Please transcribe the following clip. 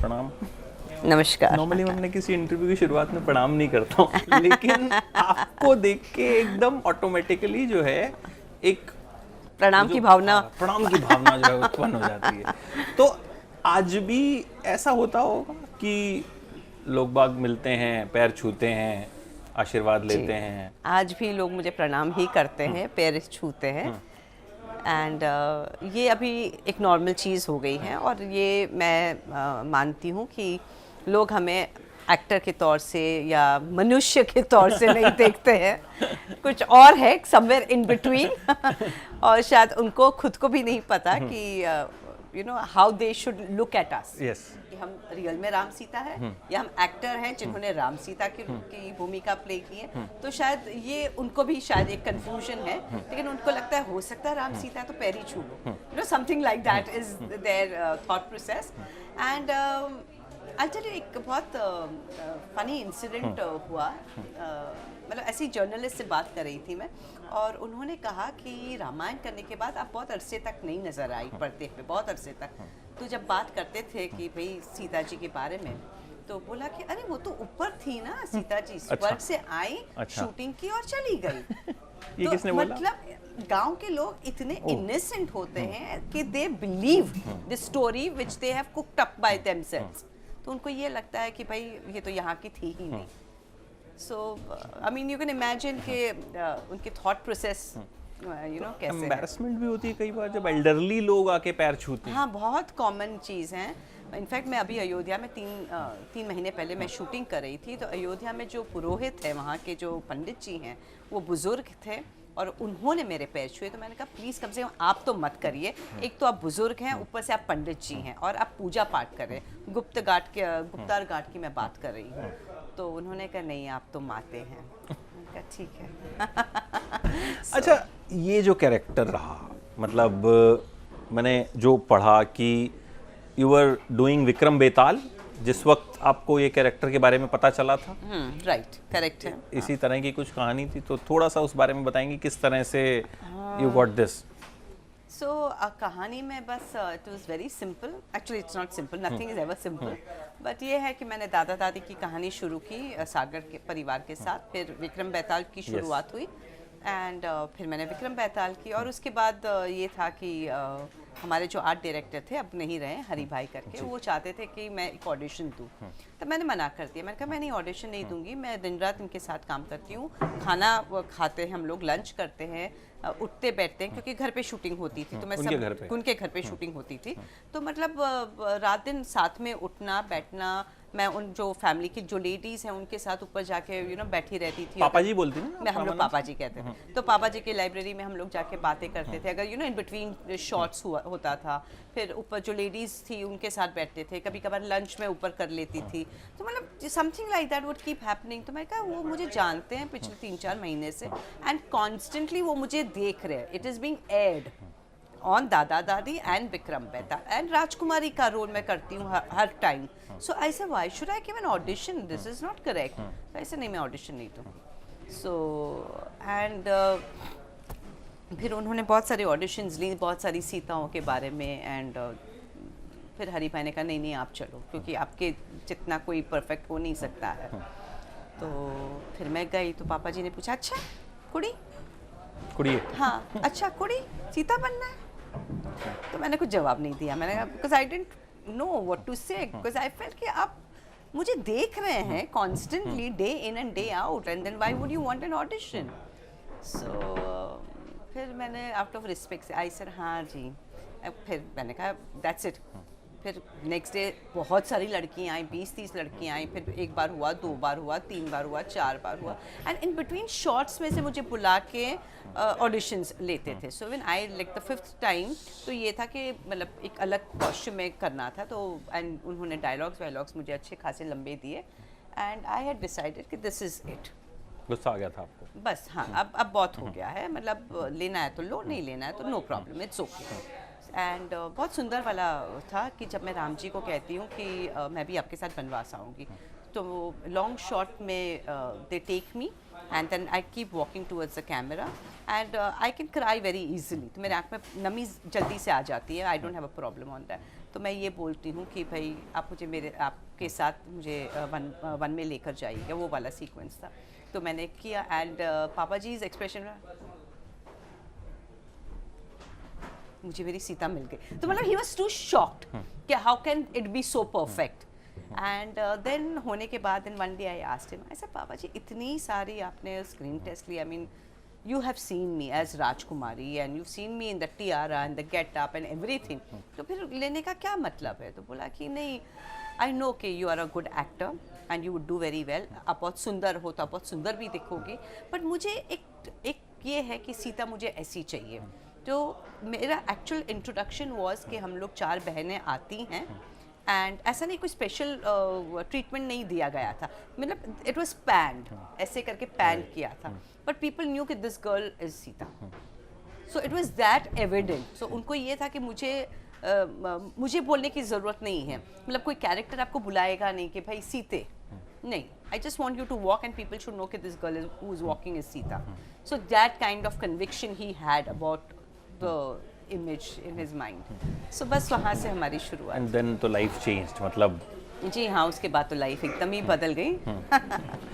प्रणाम। नमस्कार। नॉर्मली मैं अपने किसी इंटरव्यू की शुरुआत में प्रणाम नहीं करता हूँ लेकिन आपको देख के एकदम ऑटोमेटिकली जो है एक प्रणाम की भावना। प्रणाम की भावना जो है उत्पन्न हो जाती है। तो आज भी ऐसा होता होगा कि लोग बाग मिलते हैं, पैर छूते हैं, आशीर्वाद लेते हैं। आज भी लोग मुझे प्रणाम ही करते हैं, पैर छूते हैं। एंड ये अभी एक नॉर्मल चीज़ हो गई है और ये मैं मानती हूँ कि लोग हमें एक्टर के तौर से या मनुष्य के तौर से नहीं देखते हैं, कुछ और है समवेयर इन बिटवीन। और शायद उनको खुद को भी नहीं पता कि you know how they should look at us. Yes. हम रियल में राम सीता है या हम एक्टर हैं जिन्होंने राम सीता की भूमिका प्ले की है, तो शायद ये उनको भी शायद एक कंफ्यूजन है। लेकिन उनको लगता है हो सकता है राम सीता है तो पैर ही छू लो, you know something like that is their thought process. And I tell you एक बहुत फनी इंसिडेंट हुआ। मतलब ऐसी जर्नलिस्ट से बात कर रही थी मैं, और उन्होंने कहा कि रामायण करने के बाद आप बहुत अरसे तक नहीं नजर आई पढ़ते हुए, बहुत अरसे तक। तो जब बात करते थे कि भाई सीता जी के बारे में, तो बोला कि अरे वो तो ऊपर थी ना सीता जी, स्वर्ग से आई, शूटिंग की और चली गई। ये तो किसने बोला? मतलब गांव के लोग इतने इनोसेंट होते हैं कि they believe the story which they have cooked up by themselves. तो उनको ये लगता है कि भाई ये तो यहाँ की थी ही नहीं। So I mean you can imagine कि उनके थॉट प्रोसेस यू नो कैसे। एम्बैरेसमेंट भी होती है कई बार जब एल्डरली लोग आके पैर छूते हैं। हाँ, बहुत कॉमन चीज़ है। इनफैक्ट मैं अभी अयोध्या में तीन महीने पहले मैं शूटिंग कर रही थी, तो अयोध्या में जो पुरोहित है, वहाँ के जो पंडित जी हैं, वो बुजुर्ग थे और उन्होंने मेरे पैर छुए। तो मैंने कहा प्लीज़ कम से कम आप तो मत करिए, एक तो आप बुजुर्ग हैं, ऊपर से आप पंडित जी हैं और आप पूजा पाठ कर रहे हैं। गुप्तार घाट की मैं बात कर रही हूँ। तो उन्होंने कहा नहीं, आप तो माते हैं। मैंने कहा ठीक है। अच्छा, ये जो कैरेक्टर रहा, मतलब मैंने जो पढ़ा कि यू आर डूइंग विक्रम बेताल जिस वक्त आपको ये कैरेक्टर के बारे में पता चला था। राइट, करेक्ट है। इसी तरह की कुछ कहानी थी, तो थोड़ा सा उस बारे में बताएंगे किस तरह से यू गॉट दिस। सो कहानी में बस it was very simple. Actually it's not simple, nothing is ever simple. But ये है कि मैंने दादा दादी की कहानी शुरू की सागर के परिवार के साथ, फिर विक्रम बेताल की शुरुआत हुई एंड फिर मैंने विक्रम बेताल की। और उसके बाद ये था कि हमारे जो आर्ट डायरेक्टर थे, अब नहीं रहे, हरी भाई करके, वो चाहते थे कि मैं एक ऑडिशन दूँ। तो मैंने मना कर दिया। मैंने कहा मैं नहीं, ऑडिशन नहीं दूंगी, मैं दिन रात इनके साथ काम करती हूँ, खाना खाते हैं हम लोग, लंच करते हैं, उठते बैठते हैं, क्योंकि घर पे शूटिंग होती थी। तो मैं उनके घर पे शूटिंग होती थी। तो मतलब रात दिन साथ में उठना बैठना, मैं उन जो फैमिली की जो लेडीज़ हैं उनके साथ ऊपर जाके यू नो बैठी रहती थी। पापा जी बोलती हैं मैं, हम लोग पापा जी कहते थे। तो पापा जी की लाइब्रेरी में हम लोग जाके बातें करते थे, अगर you know in between shots होता था। फिर ऊपर जो लेडीज़ थी उनके साथ बैठते थे, कभी कभार लंच में ऊपर कर लेती थी। तो मतलब something like that would keep happening. तो मैं कहा वो मुझे जानते हैं पिछले 3-4 महीने से एंड कॉन्स्टेंटली वो मुझे देख रहे हैं। It is being aired on दादा दादी एंड विक्रम बेताल, एंड राजकुमारी का रोल मैं करती हूँ हर टाइम। सो आई से why should I give an audition, this is not correct. ऐसे नहीं, मैं ऑडिशन नहीं दूँ। सो एंड फिर उन्होंने बहुत सारे ऑडिशंस ली, बहुत सारी सीताओं के बारे में। एंड फिर हरी भाई ने कहा नहीं नहीं आप चलो, क्योंकि आपके जितना कोई परफेक्ट हो नहीं सकता है। तो फिर मैं गई तो पापा जी ने पूछा अच्छा कुड़ी, हाँ अच्छा कुड़ी सीता बनना है। तो मैंने कुछ जवाब नहीं दिया। मैंने कहा because I didn't know what to say, because I felt कि आप मुझे देख रहे हैं constantly day in and day out, and then why would you want an audition. So फिर मैंने आउट ऑफ रिस्पेक्ट से आई सर हाँ जी। फिर मैंने कहा दैट्स इट। फिर नेक्स्ट डे बहुत सारी लड़कियाँ आई, 20-30 लड़कियाँ आई। फिर एक बार हुआ, 2 बार हुआ, 3 बार हुआ, 4 बार हुआ। एंड इन बिटवीन शॉर्ट्स में से मुझे बुला के ऑडिशंस लेते थे। So when I like the 5th time, तो ये था कि मतलब एक अलग कॉस्ट्यूम में करना था। तो एंड उन्होंने डायलॉग्स मुझे अच्छे खासे लंबे दिए एंड आई हैड डिसाइडेड कि दिस इज़ इट। गुस्सा आ गया था आपको? बस हाँ, अब बहुत हो गया है, मतलब लेना है तो लो, नहीं लेना है तो no problem, it's okay. And बहुत सुंदर वाला था कि जब मैं राम जी को कहती हूँ कि मैं भी आपके साथ बनवास आऊँगी, तो लॉन्ग शॉट में they take me and then I keep walking towards the camera and I can cry very easily. तो मेरे आँख में नमी जल्दी से आ जाती है, I don't have a problem on that. तो मैं ये बोलती हूँ कि भाई आप मुझे मेरे आपके साथ मुझे वन में लेकर जाइए, वो वाला सीक्वेंस था। तो मैंने किया एंड पापा जी इज एक्सप्रेशन, मुझे मेरी सीता मिल गई। तो मतलब ही वाज टू शॉक्ड कि how can it be so perfect. And then होने के बाद in one day I asked him, I said पापा जी इतनी सारी आपने स्क्रीन टेस्ट ली, I mean you have seen me as Rajkumari and you've seen me in the tiara and the get up and everything, तो फिर लेने का क्या मतलब है? तो बोला कि नहीं, I know कि you are a good actor and you would do very well, आप बहुत सुंदर हो तो आप बहुत सुंदर भी दिखोगे, बट मुझे एक ये है कि सीता मुझे ऐसी चाहिए। तो मेरा एक्चुअल इंट्रोडक्शन वॉज कि हम लोग 4 बहनें आती हैं एंड ऐसा नहीं कोई स्पेशल ट्रीटमेंट नहीं दिया गया था, मतलब इट वाज पैंड, ऐसे करके पैंड किया था, बट पीपल न्यू कि this girl is Sita. So it was that evident. So उनको ये था कि मुझे बोलने की ज़रूरत नहीं है, मतलब कोई कैरेक्टर आपको बुलाएगा नहीं कि भाई सीते, नहीं, I just want you to walk and people should know कि this girl who is walking is Sita. So that kind of conviction he had about the image in his mind. So बस वहाँ से हमारी शुरुआत। एंड देन तो life changed, मतलब जी हाँ, उसके बाद तो लाइफ एकदम ही बदल गई।